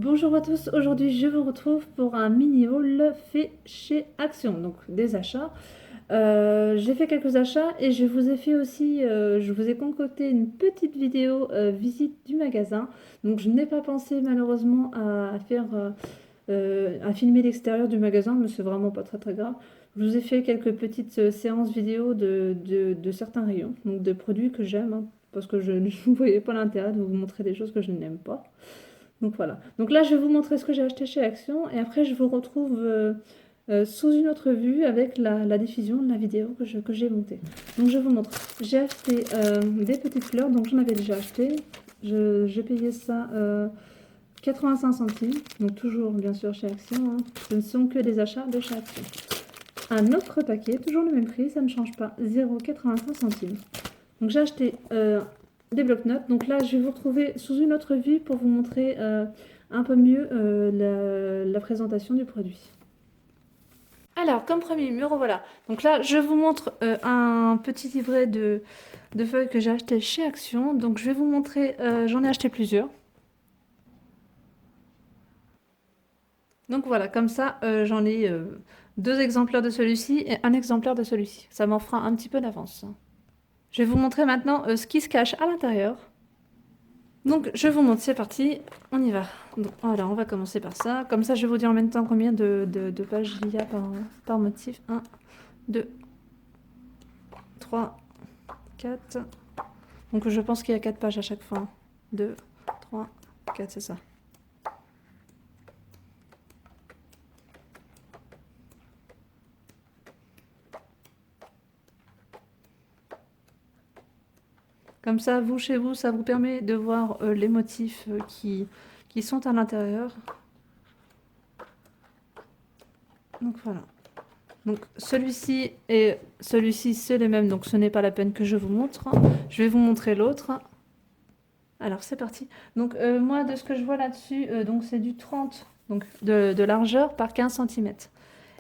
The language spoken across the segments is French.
Bonjour à tous, aujourd'hui je vous retrouve pour un mini haul fait chez Action, donc des achats. J'ai fait quelques achats et je vous ai fait aussi, je vous ai concocté une petite vidéo visite du magasin. Donc je n'ai pas pensé malheureusement à filmer l'extérieur du magasin, mais c'est vraiment pas très grave. Je vous ai fait quelques petites séances vidéo de certains rayons, donc de produits que j'aime, hein, parce que je ne voyais pas l'intérêt de vous montrer des choses que je n'aime pas. Donc voilà. Donc là, je vais vous montrer ce que j'ai acheté chez Action et après, je vous retrouve sous une autre vue avec la diffusion de la vidéo que j'ai montée. Donc je vous montre. J'ai acheté des petites fleurs, donc j'en avais déjà acheté. J'ai payé ça 85 centimes, donc toujours bien sûr chez Action, hein. Ce ne sont que des achats de chez Action. Un autre paquet, toujours le même prix, ça ne change pas, 0,85 centimes. Donc j'ai acheté des blocs-notes. Donc là, je vais vous retrouver sous une autre vue pour vous montrer un peu mieux la présentation du produit. Alors, comme premier numéro, voilà. Donc là, je vous montre un petit livret de feuilles que j'ai acheté chez Action. Donc je vais vous montrer, j'en ai acheté plusieurs. Donc voilà, comme ça, j'en ai deux exemplaires de celui-ci et un exemplaire de celui-ci. Ça m'en fera un petit peu d'avance. Je vais vous montrer maintenant ce qui se cache à l'intérieur. Donc je vous montre, c'est parti, on y va. Donc, voilà, on va commencer par ça. Comme ça, je vais vous dire en même temps combien de pages il y a par motif. 1, 2, 3, 4. Donc je pense qu'il y a 4 pages à chaque fois. 2, 3, 4, c'est ça. Comme ça, vous, chez vous, ça vous permet de voir les motifs qui sont à l'intérieur. Donc voilà. Donc celui-ci et celui-ci, c'est les mêmes, donc ce n'est pas la peine que je vous montre. Je vais vous montrer l'autre. Alors c'est parti. Donc moi, de ce que je vois là-dessus, donc c'est du 30 donc, de largeur par 15 cm.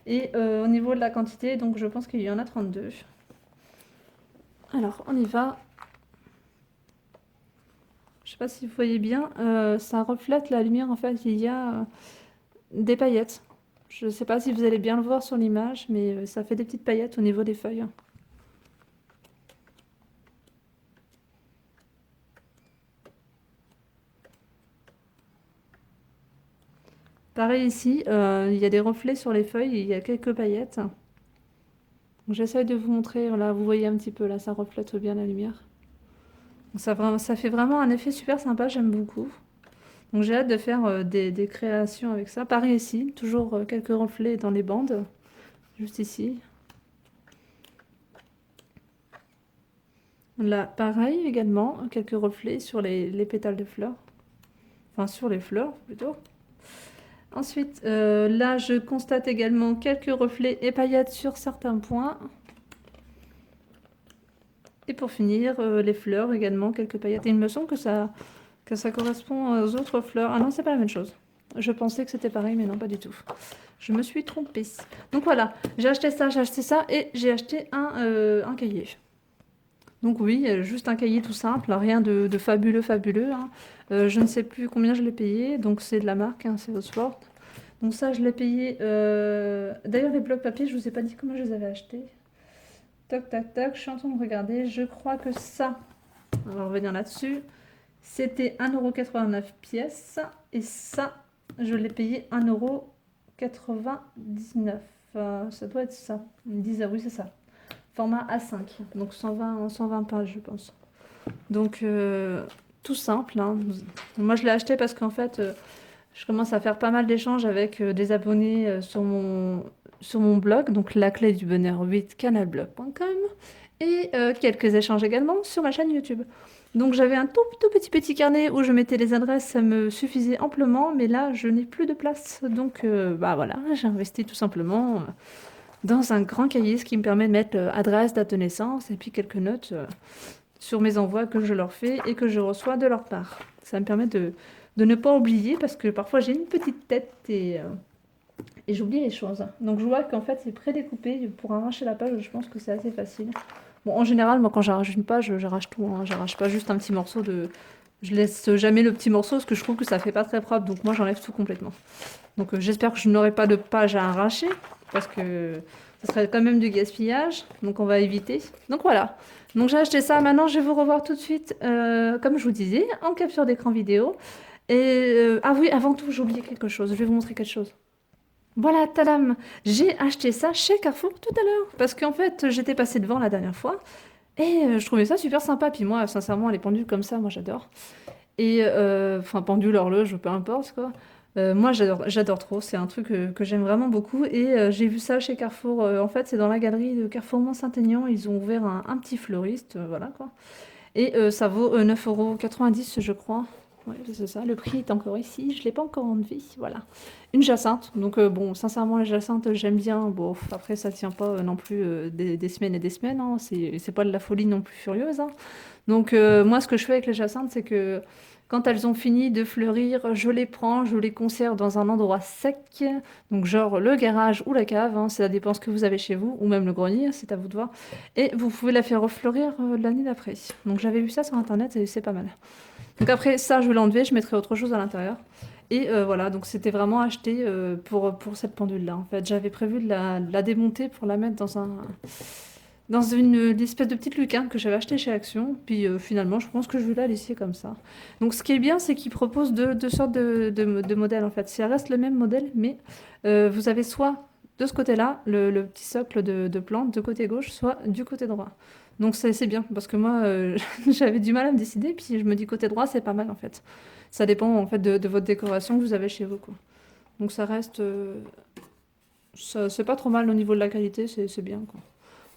Et au niveau de la quantité, donc je pense qu'il y en a 32. Alors on y va. Je sais pas si vous voyez bien, ça reflète la lumière. En fait, il y a des paillettes. Je ne sais pas si vous allez bien le voir sur l'image, mais ça fait des petites paillettes au niveau des feuilles. Pareil ici, il y a des reflets sur les feuilles, il y a quelques paillettes. J'essaye de vous montrer, là vous voyez un petit peu, là ça reflète bien la lumière. Donc ça fait vraiment un effet super sympa, j'aime beaucoup. Donc j'ai hâte de faire des créations avec ça. Pareil ici, toujours quelques reflets dans les bandes, juste ici. Là, pareil également, quelques reflets sur les pétales de fleurs. Enfin, sur les fleurs, plutôt. Ensuite, là, je constate également quelques reflets et paillettes sur certains points. Et pour finir, les fleurs également, quelques paillettes. Et il me semble que ça correspond aux autres fleurs. Ah non, c'est pas la même chose. Je pensais que c'était pareil, mais non, pas du tout. Je me suis trompée. Donc voilà, j'ai acheté ça et j'ai acheté un cahier. Donc oui, juste un cahier tout simple, rien de fabuleux, hein. Je ne sais plus combien je l'ai payé, donc c'est de la marque, hein, c'est Oxford. Donc ça, je l'ai payé. D'ailleurs, les blocs papier, je vous ai pas dit comment je les avais achetés. Toc, tac, tac, je suis en train de regarder. Je crois que ça, on va revenir là-dessus, c'était 1,89 € pièce. Et ça, je l'ai payé 1,99 €. Ça doit être ça. Ils me disent, ah oui, c'est ça. Format A5, donc 120 pages, je pense. Donc, tout simple, hein. Moi, je l'ai acheté parce qu'en fait, je commence à faire pas mal d'échanges avec des abonnés sur mon blog, donc la clé du bonheur 8 canalblog.com, et quelques échanges également sur ma chaîne YouTube. Donc j'avais un tout petit carnet où je mettais les adresses, ça me suffisait amplement, mais là je n'ai plus de place, donc bah voilà, j'ai investi tout simplement dans un grand cahier, ce qui me permet de mettre adresse, date de naissance et puis quelques notes sur mes envois que je leur fais et que je reçois de leur part. Ça me permet de ne pas oublier parce que parfois j'ai une petite tête et j'oublie les choses. Donc je vois qu'en fait c'est prédécoupé. Pour arracher la page, je pense que c'est assez facile. Bon, en général, moi quand j'arrache une page, j'arrache tout, hein. J'arrache pas juste un petit morceau Je laisse jamais le petit morceau parce que je trouve que ça fait pas très propre. Donc moi, j'enlève tout complètement. Donc j'espère que je n'aurai pas de page à arracher parce que ça serait quand même du gaspillage. Donc on va éviter. Donc voilà. Donc j'ai acheté ça. Maintenant, je vais vous revoir tout de suite, comme je vous disais, en capture d'écran vidéo. Et ah oui, avant tout, j'ai oublié quelque chose. Je vais vous montrer quelque chose. Voilà, tadam! J'ai acheté ça chez Carrefour tout à l'heure. Parce qu'en fait, j'étais passée devant la dernière fois. Et je trouvais ça super sympa. Puis moi, sincèrement, les pendules comme ça, moi j'adore. Et enfin, pendule, horloge, peu importe quoi. Moi, j'adore trop. C'est un truc que j'aime vraiment beaucoup. Et j'ai vu ça chez Carrefour. En fait, c'est dans la galerie de Carrefour Mont-Saint-Aignan. Ils ont ouvert un petit fleuriste. Voilà quoi. Et ça vaut 9,90 € je crois. Ouais, c'est ça. Le prix est encore ici. Je ne l'ai pas encore enlevé. Voilà. Une jacinthe. Donc, bon, sincèrement, les jacinthes, j'aime bien. Bon, après, ça ne tient pas non plus des semaines et des semaines. Hein. C'est pas de la folie non plus furieuse. Hein. Donc, moi, ce que je fais avec les jacinthes, c'est que quand elles ont fini de fleurir, je les prends, je les conserve dans un endroit sec. Donc, genre le garage ou la cave. Hein, ça dépend ce que vous avez chez vous. Ou même le grenier, c'est à vous de voir. Et vous pouvez la faire refleurir l'année d'après. Donc, j'avais vu ça sur Internet et c'est pas mal. Donc après ça, je vais l'enlever, je mettrai autre chose à l'intérieur. Et voilà, donc c'était vraiment acheté pour cette pendule-là. En fait, j'avais prévu de la démonter pour la mettre dans une espèce de petite lucarne que j'avais acheté chez Action. Puis finalement, je pense que je vais la laisser comme ça. Donc ce qui est bien, c'est qu'ils proposent deux sortes de modèles en fait. Ça reste le même modèle, mais vous avez soit de ce côté-là, le petit socle de plante de côté gauche, soit du côté droit. Donc c'est bien, parce que moi, j'avais du mal à me décider, puis je me dis côté droit, c'est pas mal en fait. Ça dépend en fait de votre décoration que vous avez chez vous, quoi. Donc ça reste... c'est pas trop mal au niveau de la qualité, c'est bien, quoi.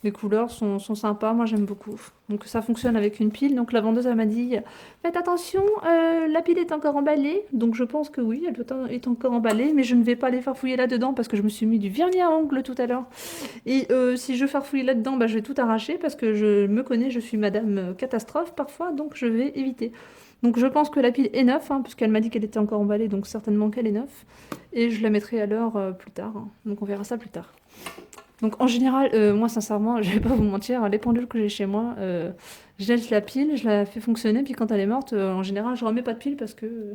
Les couleurs sont sympas, moi j'aime beaucoup. Donc ça fonctionne avec une pile. Donc la vendeuse elle m'a dit faites attention, la pile est encore emballée. Donc je pense que oui, elle doit être encore emballée, mais je ne vais pas aller farfouiller là-dedans parce que je me suis mis du vernis à ongles tout à l'heure. Et si je farfouille là-dedans, bah, je vais tout arracher parce que je me connais, je suis madame catastrophe parfois, donc je vais éviter. Donc je pense que la pile est neuve, hein, puisqu'elle m'a dit qu'elle était encore emballée, donc certainement qu'elle est neuve. Et je la mettrai à l'heure plus tard. Hein. Donc on verra ça plus tard. Donc en général, moi sincèrement, je vais pas vous mentir, les pendules que j'ai chez moi, je laisse la pile, je la fais fonctionner, puis quand elle est morte, en général, je remets pas de pile parce que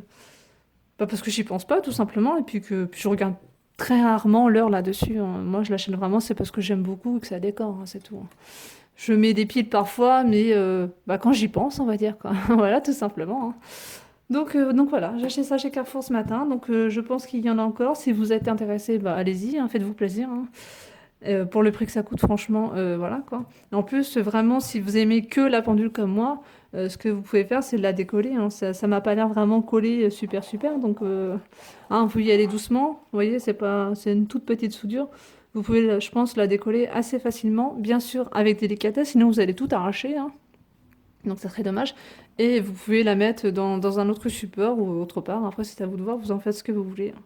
pas parce que j'y pense pas, tout simplement, et puis je regarde très rarement l'heure là-dessus. Hein. Moi, je l'achète vraiment, c'est parce que j'aime beaucoup et que ça décore, hein, c'est tout. Hein. Je mets des piles parfois, mais bah, quand j'y pense, on va dire, quoi. Voilà, tout simplement. Hein. Donc voilà, j'ai acheté ça chez Carrefour ce matin, donc je pense qu'il y en a encore. Si vous êtes intéressé, bah, allez-y, hein, faites-vous plaisir. Hein. Pour le prix que ça coûte, franchement, voilà quoi. En plus, vraiment, si vous aimez que la pendule comme moi, ce que vous pouvez faire, c'est de la décoller. Hein. Ça m'a pas l'air vraiment collé super super, donc hein, vous y allez doucement. Vous voyez, c'est une toute petite soudure. Vous pouvez, je pense, la décoller assez facilement, bien sûr avec délicatesse, sinon vous allez tout arracher. Hein. Donc ça serait dommage. Et vous pouvez la mettre dans un autre support ou autre part. Après, c'est à vous de voir, vous en faites ce que vous voulez. Hein.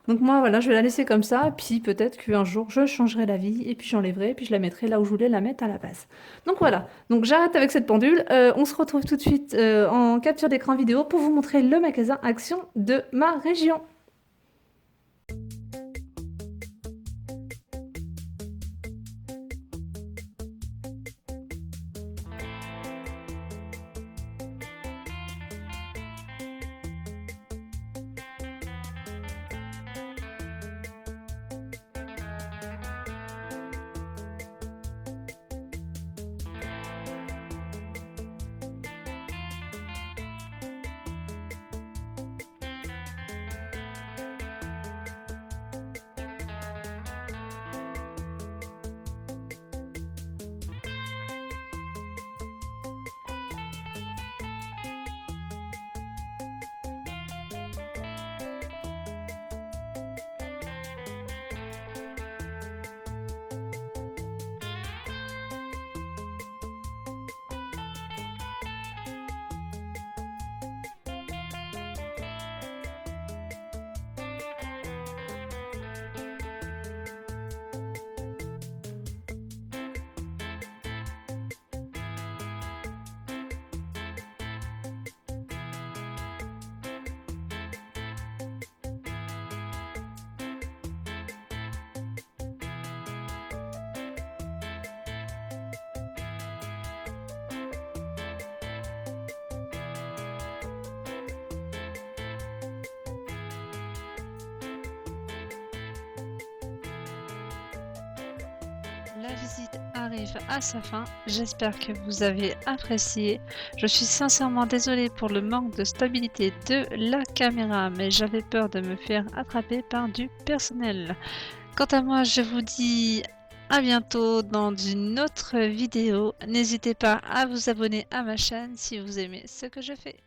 Donc moi, voilà, je vais la laisser comme ça, puis peut-être qu'un jour, je changerai l'avis, et puis j'enlèverai, puis je la mettrai là où je voulais la mettre à la base. Donc voilà, donc j'arrête avec cette pendule. On se retrouve tout de suite en capture d'écran vidéo pour vous montrer le magasin Action de ma région. la visite arrive à sa fin. J'espère que vous avez apprécié. Je suis sincèrement désolée pour le manque de stabilité de la caméra, mais j'avais peur de me faire attraper par du personnel. Quant à moi, je vous dis à bientôt dans une autre vidéo. N'hésitez pas à vous abonner à ma chaîne si vous aimez ce que je fais.